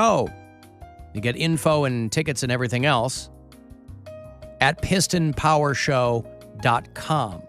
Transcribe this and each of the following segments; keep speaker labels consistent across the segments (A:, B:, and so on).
A: Oh, you get info and tickets and everything else at pistonpowershow.com.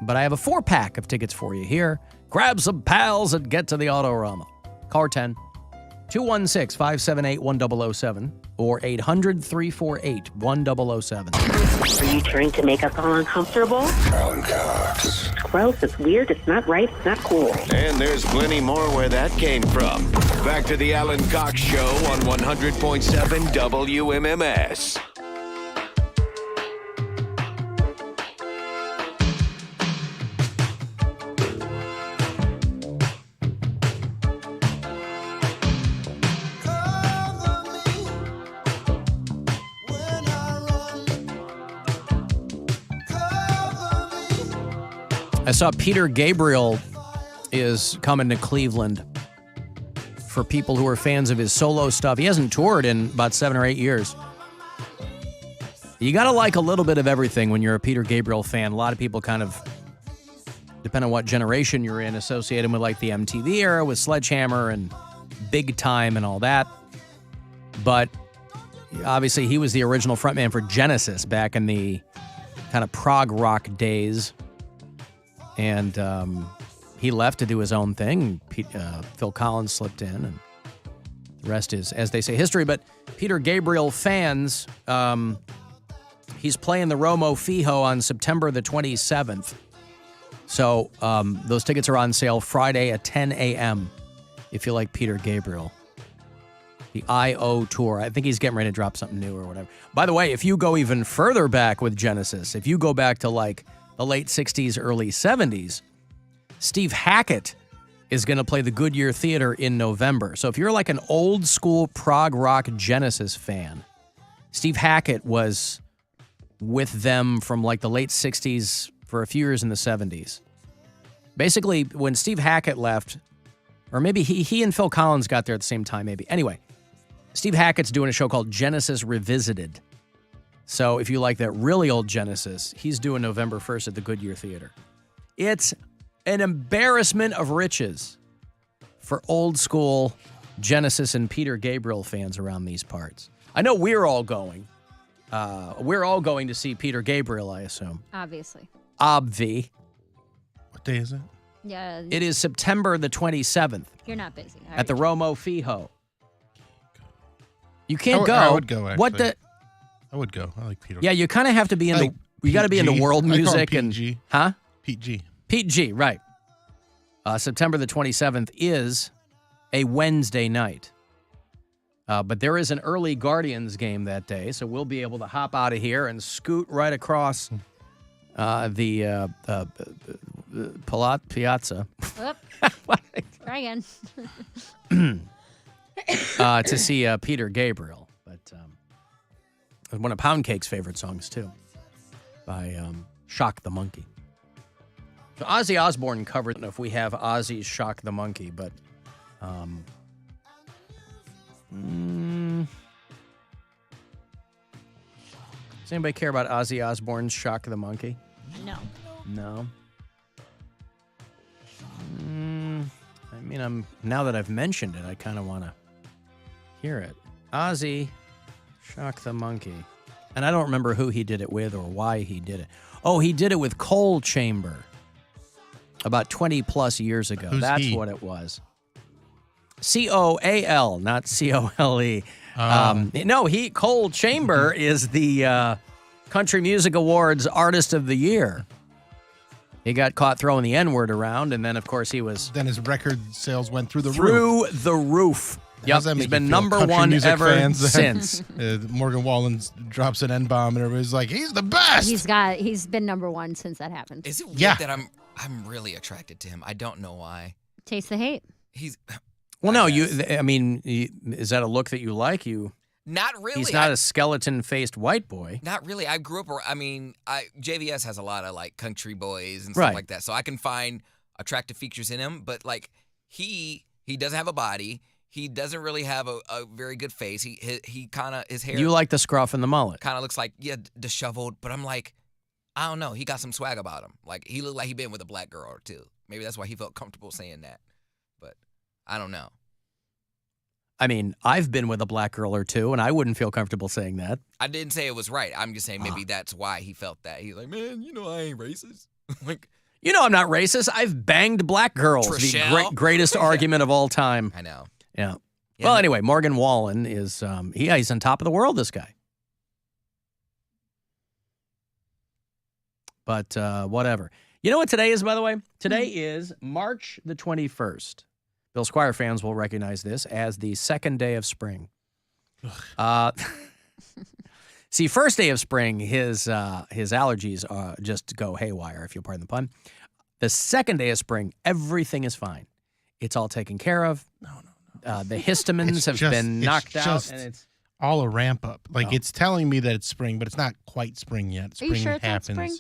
A: But I have a 4-pack of tickets for you here. Grab some pals and get to the Autorama. Call 216-578-1007 or 800-348-1007.
B: Are you trying to make us all uncomfortable?
C: Alan Cox.
B: It's gross, it's weird, it's not right, it's not cool.
C: And there's plenty more where that came from. Back to the Alan Cox Show on 100.7 WMMS.
A: I saw Peter Gabriel is coming to Cleveland for people who are fans of his solo stuff. He hasn't toured in about 7 or 8 years. You got to like a little bit of everything when you're a Peter Gabriel fan. A lot of people kind of, depending on what generation you're in, associate him with like the MTV era with Sledgehammer and Big Time and all that. But obviously he was the original frontman for Genesis back in the kind of prog rock days. And he left to do his own thing. Phil Collins slipped in, and the rest is, as they say, history. But Peter Gabriel fans, he's playing the Romo Fijo on September the 27th. So those tickets are on sale Friday at 10 a.m. if you like Peter Gabriel. The I.O. Tour. I think he's getting ready to drop something new or whatever. By the way, if you go even further back with Genesis, if you go back to like the late 60s, early 70s, Steve Hackett is going to play the Goodyear Theater in November. So if you're like an old school prog rock Genesis fan, Steve Hackett was with them from like the late 60s for a few years in the 70s. Basically, when Steve Hackett left, or maybe he and Phil Collins got there at the same time, maybe. Anyway, Steve Hackett's doing a show called Genesis Revisited. So if you like that really old Genesis, he's doing November 1st at the Goodyear Theater. It's an embarrassment of riches for old school Genesis and Peter Gabriel fans around these parts. I know we're all going. We're all going to see Peter Gabriel, I assume.
D: Obviously.
A: Obvi.
E: What day is it?
D: Yeah.
A: It is September the 27th.
D: You're not busy.
A: At the Romo Fijo. You can't go.
E: I would go, actually.
A: What the...
E: I would go. I like Peter.
A: Yeah, you kind of have to be into. You got to be into world music and
E: G.
A: huh?
E: Pete G.
A: Pete G. Right. September the 27th is a Wednesday night, but there is an early Guardians game that day, so we'll be able to hop out of here and scoot right across the Piazza.
D: Try again.
A: To see Peter Gabriel, but. One of Poundcake's favorite songs, too, by Shock the Monkey. So Ozzy Osbourne covered, I don't know if we have Ozzy's Shock the Monkey, but does anybody care about Ozzy Osbourne's Shock the Monkey?
D: No.
A: No? I mean, now that I've mentioned it, I kind of want to hear it. Ozzy... Shock the Monkey. And I don't remember who he did it with or why he did it. Oh, he did it with Coal Chamber about 20 plus years ago. That's what it was. C-O-A-L, not C-O-L-E. No, Coal Chamber is the Country Music Awards Artist of the Year. He got caught throwing the N-word around, and then, of course, he was...
E: Then his record sales went through the roof.
A: Through the roof. Yep, he's been number one ever since.
E: Morgan Wallen drops an N-bomb, and everybody's like, he's the best!
D: He's been number one since that happened.
F: Is it weird that I'm really attracted to him? I don't know why.
D: Taste the hate.
F: He's...
A: Well, no, is that a look that you like?
F: Not really.
A: He's not a skeleton-faced white boy.
F: Not really. I grew up, JVS has a lot of, like, country boys and stuff like that, so I can find attractive features in him, but, like, he doesn't have a body. He doesn't really have a very good face. He kind of, his hair...
A: You like the scruff and the mullet.
F: Kind of looks like, disheveled, but I'm like, I don't know. He got some swag about him. Like, he looked like he been with a black girl or two. Maybe that's why he felt comfortable saying that, but I don't know.
A: I mean, I've been with a black girl or two, and I wouldn't feel comfortable saying that.
F: I didn't say it was right. I'm just saying maybe that's why he felt that. He's like, man, I ain't racist. Like,
A: I'm not racist. I've banged black girls.
F: Trishelle?
A: The greatest argument of all time.
F: I know.
A: Yeah.
F: Yeah,
A: Well, anyway, Morgan Wallen is, he's on top of the world, this guy. But whatever. You know what today is, by the way? Today is March the 21st. Bill Squire fans will recognize this as the second day of spring. See, first day of spring, his allergies just go haywire, if you'll pardon the pun. The second day of spring, everything is fine. It's all taken care of. No. The histamines have been knocked out, and it's
E: all a ramp up. Like it's telling me that it's spring, but it's not quite spring yet.
D: Are you sure it's not spring?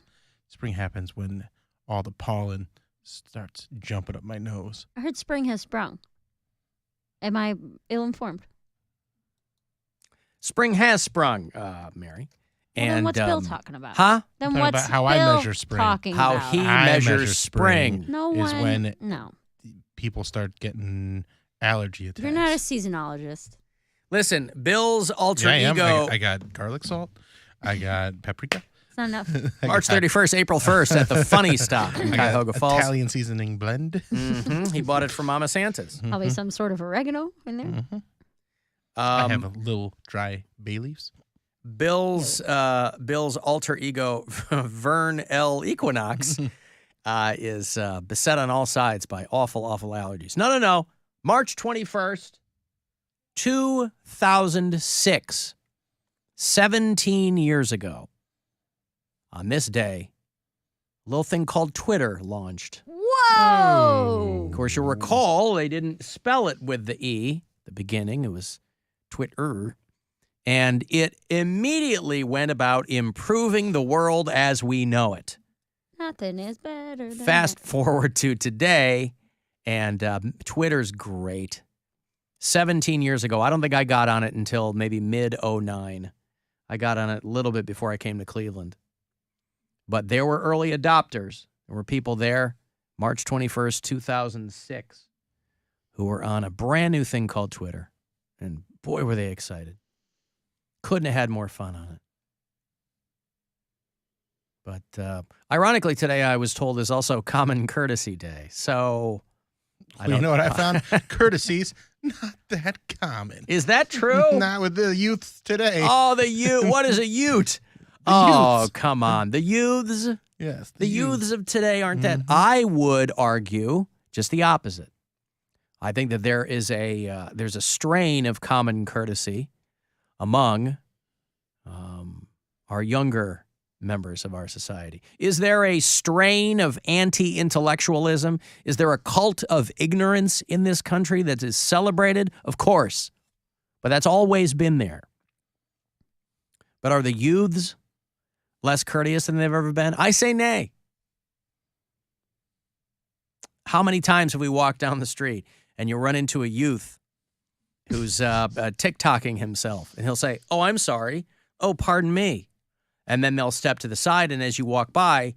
E: Spring happens when all the pollen starts jumping up my nose.
D: I heard spring has sprung. Am I ill-informed?
A: Spring has sprung, Mary.
D: Well, then what's Bill talking about?
A: Huh?
D: Then
E: I'm talking
D: what's
E: about how
D: Bill
E: I measure spring.
D: talking
A: How
D: about?
A: he measures spring.
D: No
E: is
D: one.
E: when
D: No.
E: people start getting allergy attacks.
D: You're not a seasonologist.
A: Listen, Bill's alter
E: Yeah, I am.
A: ego.
E: I got garlic salt. I got paprika.
D: It's not enough.
A: March 31st, April 1st at the Funny Stop in
E: I
A: Cuyahoga
E: got
A: Falls.
E: Italian seasoning blend.
A: He bought it from Mama Santa's.
D: Probably some sort of oregano in there.
E: I have a little dry bay leaves.
A: Bill's alter ego, Vern L. Equinox, is beset on all sides by awful, awful allergies. No. March 21st, 2006, 17 years ago, on this day, a little thing called Twitter launched.
D: Whoa!
A: Of course, you'll recall they didn't spell it with the E at the beginning. It was Twitter. And it immediately went about improving the world as we know it.
D: Nothing is better than
A: Fast forward to today, and Twitter's great. 17 years ago, I don't think I got on it until maybe mid-09. I got on it a little bit before I came to Cleveland. But there were early adopters. There were people there, March 21st, 2006, who were on a brand new thing called Twitter. And boy, were they excited. Couldn't have had more fun on it. But ironically, today I was told is also Common Courtesy Day. So,
E: You know what I found? Courtesies, not that common.
A: Is that true?
E: Not with the youths today.
A: Oh, the youth. What is a ute?
E: Youths.
A: Come on. The youths.
E: Yes.
A: The youths of today aren't that. I would argue just the opposite. I think that there is there's a strain of common courtesy among our younger members of our society. Is there a strain of anti-intellectualism? Is there a cult of ignorance in this country that is celebrated? Of course. But that's always been there. But are the youths less courteous than they've ever been? I say nay. How many times have we walked down the street and you run into a youth who's TikToking himself, and he'll say, "Oh, I'm sorry. Oh, pardon me." And then they'll step to the side, and as you walk by,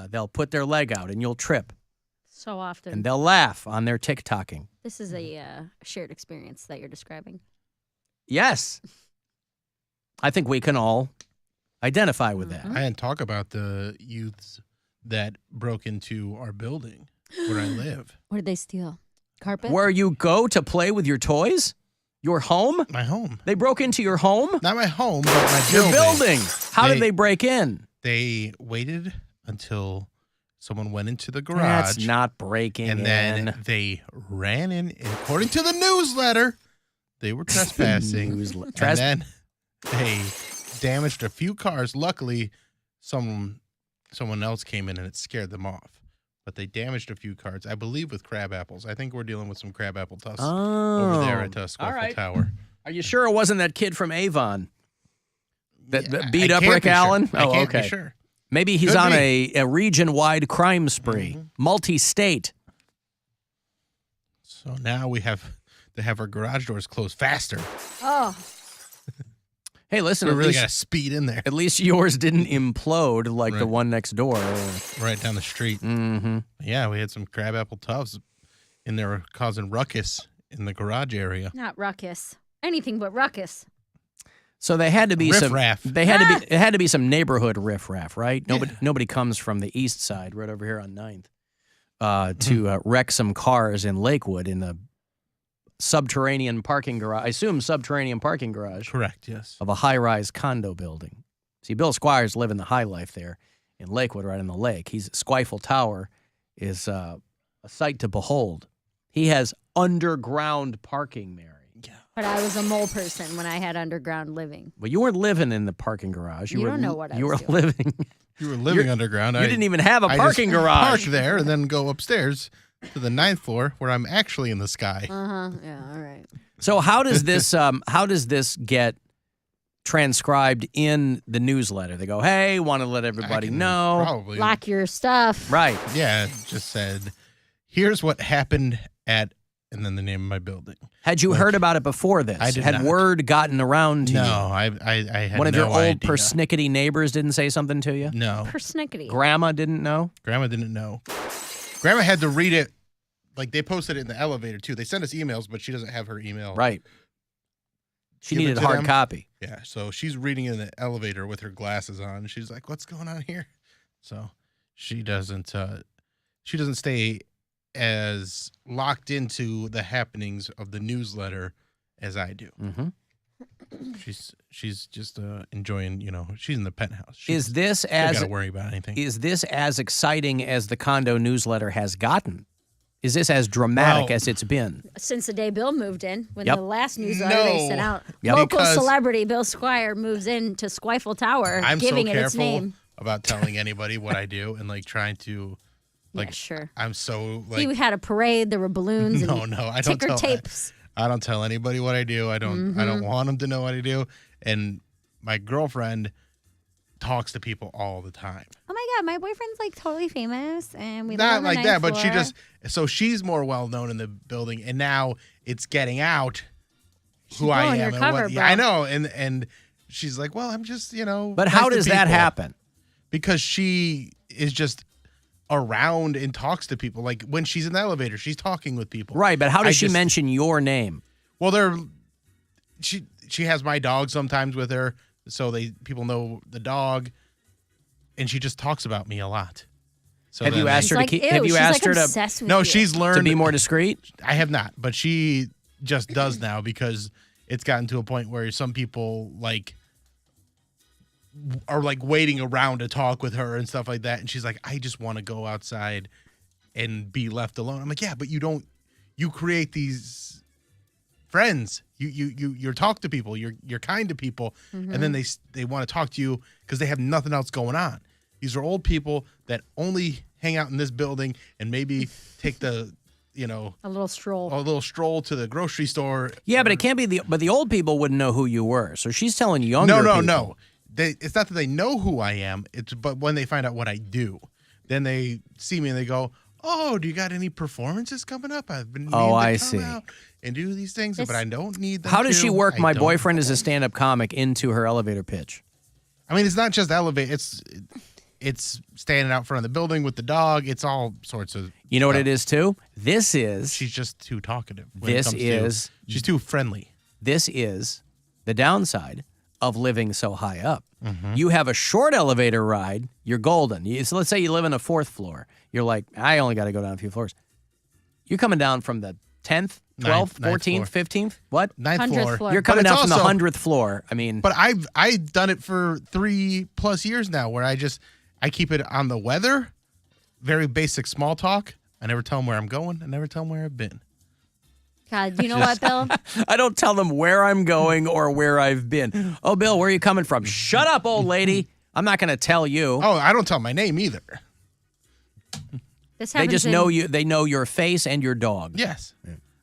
A: they'll put their leg out, and you'll trip.
D: So often.
A: And they'll laugh on their TikToking.
D: This is a shared experience that you're describing.
A: Yes. I think we can all identify with that.
E: I didn't talk about the youths that broke into our building where I live.
D: What did they steal? Carpet?
A: Where you go to play with your toys? Your home?
E: My home.
A: They broke into your home?
E: Not my home, but my
A: Your
E: building.
A: building. How did they break in?
E: They waited until someone went into the garage.
A: That's not breaking in.
E: And then they ran in. And according to the newsletter, they were trespassing. And then they damaged a few cars. Luckily, someone else came in and it scared them off. But they damaged a few cars, I believe, with crab apples. I think we're dealing with some crab apple tusks over there at Scorpio Tower.
A: Are you sure it wasn't that kid from Avon that beat
E: I
A: up
E: can't
A: Rick
E: be sure.
A: Allen?
E: I
A: Oh,
E: can't
A: okay.
E: be sure.
A: Maybe he's
E: Could
A: on
E: be.
A: a region-wide crime spree, multi-state.
E: So now we have to have our garage doors closed faster.
D: Oh.
A: Hey, listen,
E: We
A: at
E: really
A: least,
E: got to speed in there.
A: at least yours didn't implode like the
E: Right.
A: one next door.
E: Right down the street.
A: Mm-hmm.
E: Yeah, we had some crabapple tufts in there causing ruckus in the garage area.
D: Not ruckus. Anything but ruckus.
A: So they had to be some
E: Riff-raff.
A: They had to be. It had to be some neighborhood riffraff, right? Nobody comes from the east side, right over here on 9th, to wreck some cars in Lakewood in the subterranean parking garage. I assume subterranean parking garage.
E: Correct. Yes.
A: Of a high-rise condo building. See, Bill Squire's living the high life there in Lakewood, right on the lake. Squifle Tower is a sight to behold. He has underground parking, Mary.
D: But I was a mole person when I had underground living.
A: Well, you weren't living in the parking garage.
D: You don't know what I
A: You were
D: was doing.
A: living.
E: You were living underground.
A: You didn't even have a parking
E: I just
A: garage.
E: Park there and then go upstairs to the 9th floor where I'm actually in the sky.
D: Yeah, all right.
A: So how does this get transcribed in the newsletter? They go, "Hey, want to let everybody know."
E: Probably.
D: Lock your stuff.
A: Right.
E: Yeah, it just said, "Here's what happened at," and then the name of my building.
A: Had you heard about it before this?
E: I did
A: Had
E: not.
A: word gotten around to you?
E: No, I had
A: One of your
E: no
A: old
E: idea.
A: persnickety neighbors didn't say something to you?
E: No.
D: Persnickety.
A: Grandma didn't know?
E: Grandma didn't know. Grandma had to read it. Like, they posted it in the elevator, too. They sent us emails, but she doesn't have her email.
A: Right. She
E: Give it
A: needed
E: to
A: hard
E: them.
A: copy.
E: Yeah, so she's reading in the elevator with her glasses on. She's like, "What's going on here?" So she doesn't stay as locked into the happenings of the newsletter as I do.
A: Mm-hmm.
E: She's just enjoying, she's in the penthouse.
A: Is this
E: She don't
A: as
E: got to worry about anything.
A: is this as exciting as the condo newsletter has gotten? Is this as dramatic
E: Well-
A: as it's been?
D: Since the day Bill moved in, when
A: Yep.
D: the last newsletter they sent
E: No.
D: out,
A: Yep.
D: local
E: Because-
D: celebrity Bill Squire moves in to Squifle Tower,
E: I'm
D: giving
E: so
D: it its
E: careful
D: name.
E: about telling anybody what I do and trying to
D: Yeah, sure.
E: I'm so
D: He had a parade. There were balloons
E: No,
D: and
E: I don't
D: ticker
E: tell
D: tapes.
E: I don't tell anybody what I do. I don't want them to know what I do. And my girlfriend talks to people all the time.
D: Oh my God, my boyfriend's like totally famous, and we live
E: Not
D: on the
E: like
D: 9th
E: that, but
D: floor.
E: so she's more well known in the building, and now it's getting out who I
D: blowing
E: am.
D: your
E: And
D: cover,
E: what,
D: bro.
E: I know, and she's like, "Well, I'm just,
A: But
E: nice
A: how
E: to
A: does that
E: people."
A: happen?
E: Because she is just around and talks to people. Like when she's in the elevator, she's talking with people.
A: Right, but how does she
E: just-
A: mention your name?
E: Well, she has my dog sometimes with her, so people know the dog, and she just talks about me a lot. So
A: Have you
E: then-
A: asked her to
D: Like,
A: keep?
D: ew,
A: Have you
D: she's
A: asked
D: like
A: her to
D: obsessed with
E: No,
D: you.
E: she's learned
A: to be more discreet?
E: I have not, but she just does now because it's gotten to a point where some people are waiting around to talk with her and stuff like that, and she's like, "I just want to go outside and be left alone." I'm like, "Yeah, but you create these friends. You talk to people. You're kind to people, and then they want to talk to you because they have nothing else going on. These are old people that only hang out in this building and maybe take the
D: a little stroll.
E: a little stroll to the grocery store.
A: Yeah, but it can't be but the old people wouldn't know who you were. So she's telling younger people.
E: No. It's not that they know who I am. But when they find out what I do, then they see me and they go, "Oh, do you got any performances coming up? I've been needing to
A: I
E: come
A: see.
E: out and do these things, but I don't need them."
A: How does she work my
E: I don't.
A: boyfriend as a stand-up comic into her elevator pitch?
E: I mean, it's not just elevator. It's standing out front of the building with the dog. It's all sorts of.
A: You know what
E: stuff.
A: it is too? This is
E: She's just too talkative. when it
A: This
E: comes to-
A: is-
E: she's too friendly.
A: this is the downside of living so high up.
E: Mm-hmm.
A: You have a short elevator ride, you're golden. So let's say you live on the 4th floor. You're like, I only got to go down a few floors. You're coming down from the 10th, 12th,
E: Ninth
A: 14th,
E: floor.
A: 15th? What?
E: 9th
D: 100th floor.
A: You're
E: But
A: coming
E: it's
A: down from the
E: also-
A: 100th floor. I mean,
E: But I've done it for 3+ years now, where I keep it on the weather, very basic small talk. I never tell them where I'm going. I never tell them where I've been.
D: God, you know what, Bill?
A: I don't tell them where I'm going or where I've been. Oh, Bill, where are you coming from? Shut up, old lady. I'm not going to tell you.
E: Oh, I don't tell my name either.
D: This
A: They
D: happens
A: just
D: in-
A: know you. They know your face and your dog.
E: Yes.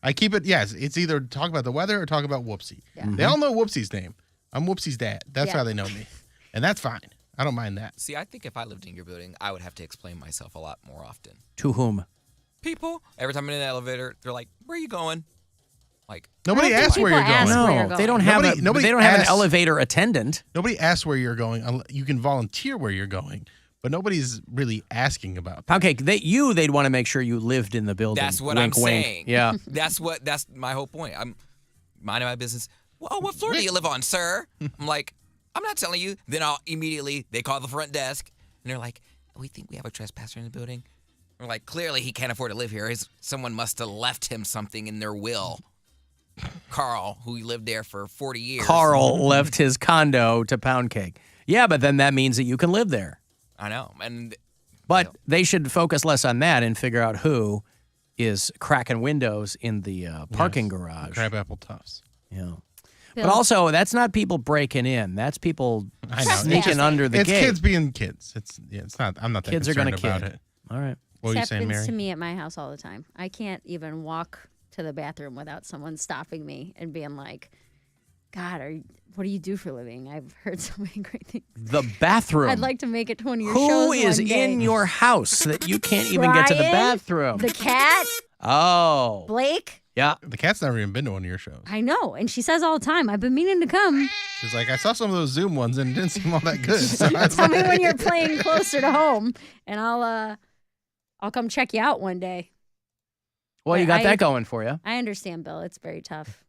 E: I keep it, yes. It's either talk about the weather or talk about Whoopsie.
D: Yeah.
E: They all know Whoopsie's name. I'm Whoopsie's dad. That's
D: Yeah.
E: how they know me. And that's fine. I don't mind that.
F: See, I think if I lived in your building, I would have to explain myself a lot more often.
A: To whom?
F: People, every time I'm in an elevator, they're like, "Where are you going?" Like,
E: Nobody
D: I don't think
E: asks where you're
D: people ask
E: going.
D: where you're
A: No, they
D: going.
A: don't have
E: Nobody
A: they don't have an
E: asks-
A: elevator attendant.
E: Nobody asks where you're going. You can volunteer where you're going. but nobody's really asking about that.
A: Poundcake, they'd want to make sure you lived in the building.
F: That's what
A: wink,
F: I'm
A: wink.
F: saying.
A: Yeah.
F: That's my whole point. I'm minding my business. Well, what floor do you live on, sir? I'm like, I'm not telling you. Then they call the front desk, and they're like, we think we have a trespasser in the building. We're like, clearly he can't afford to live here. Someone must have left him something in their will. Carl, who lived there for 40 years.
A: Carl left his condo to Poundcake. Yeah, but then that means that you can live there.
F: I know.
A: But they should focus less on that and figure out who is cracking windows in the parking garage.
E: Crabapple Tufts.
A: Yeah. But also, that's not people breaking in. That's people sneaking under the gate.
E: It's kids being kids. It's not. I'm not that
A: kids are
E: concerned
A: gonna
E: about
A: kid.
E: it.
A: All right.
E: What were you saying,
D: happens
E: Mary?
D: to me at my house all the time. I can't even walk to the bathroom without someone stopping me and being like, God, what do you do for a living? I've heard so many great things.
A: The bathroom.
D: I'd like to make it to one of your
A: Who
D: shows
A: is
D: one day.
A: in your house that you can't even get to the
D: Brian,
A: bathroom?
D: The cat,
A: Oh.
D: Blake.
A: Yeah.
E: The cat's never even been to one of your shows.
D: I know, and she says all the time, I've been meaning to come.
E: She's like, I saw some of those Zoom ones and it didn't seem all that good. So
D: Tell me when you're playing closer to home, and I'll come check you out one day.
A: Well, you got that going for you.
D: I understand, Bill. It's very tough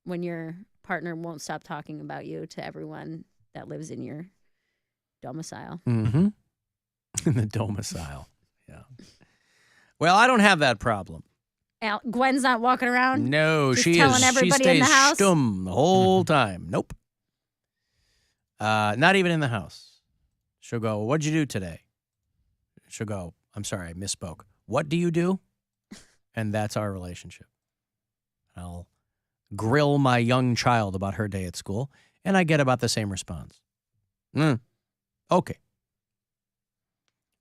D: when your partner won't stop talking about you to everyone that lives in your domicile.
A: Mm-hmm. In the domicile. Yeah. Well, I don't have that problem.
D: Gwen's not walking around.
A: No,
D: just
A: she
D: telling
A: is.
D: everybody
A: She
D: in the
A: stays
D: house?
A: stum the whole time. Nope. Not even in the house. She'll go, "What'd you do today?" She'll go, "I'm sorry, I misspoke. What do you do?" And that's our relationship. I'll grill my young child about her day at school, and I get about the same response. Okay.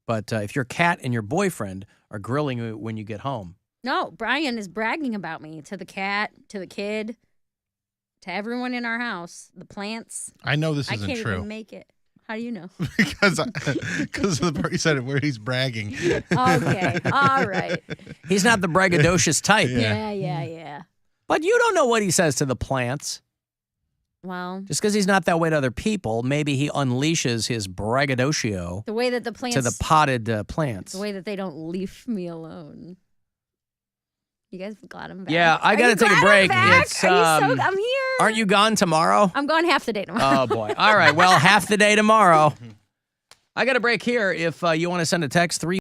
A: But if your cat and your boyfriend are grilling you when you get home,
D: No, Brian is bragging about me to the cat, to the kid, to everyone in our house, the plants.
E: I know this
D: I
E: isn't
D: can't
E: true.
D: even make it. How do you know?
E: because of the part you said it where he's bragging.
D: Okay, all right.
A: he's not the braggadocious type.
D: Yeah.
A: But you don't know what he says to the plants.
D: Well,
A: Just because he's not that way to other people, maybe he unleashes his braggadocio
D: the way that the plants,
A: to the potted plants.
D: the way that they don't leave me alone. You guys glad I'm back?
A: Yeah, I got to take a break. It's,
D: I'm here.
A: Aren't you gone tomorrow?
D: I'm gone half the day tomorrow.
A: Oh, boy. All right. Well, half the day tomorrow. I got a break here. If you want to send a text,